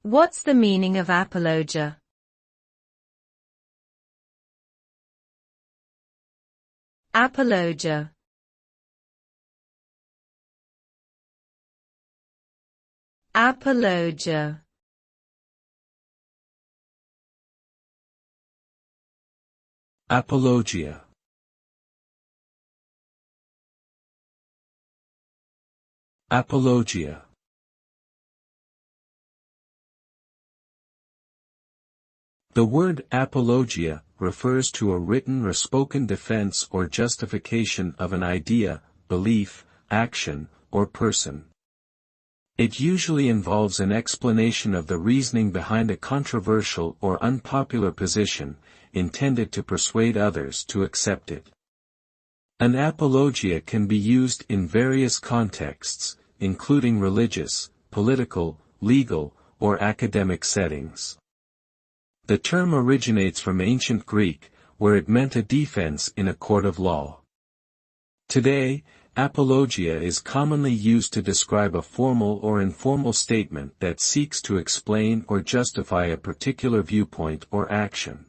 What's the meaning of apologia? Apologia. Apologia. Apologia. Apologia. The word apologia refers to a written or spoken defense or justification of an idea, belief, action, or person. It usually involves an explanation of the reasoning behind a controversial or unpopular position, intended to persuade others to accept it. An apologia can be used in various contexts, including religious, political, legal, or academic settings. The term originates from ancient Greek, where it meant a defense in a court of law. Today, apologia is commonly used to describe a formal or informal statement that seeks to explain or justify a particular viewpoint or action.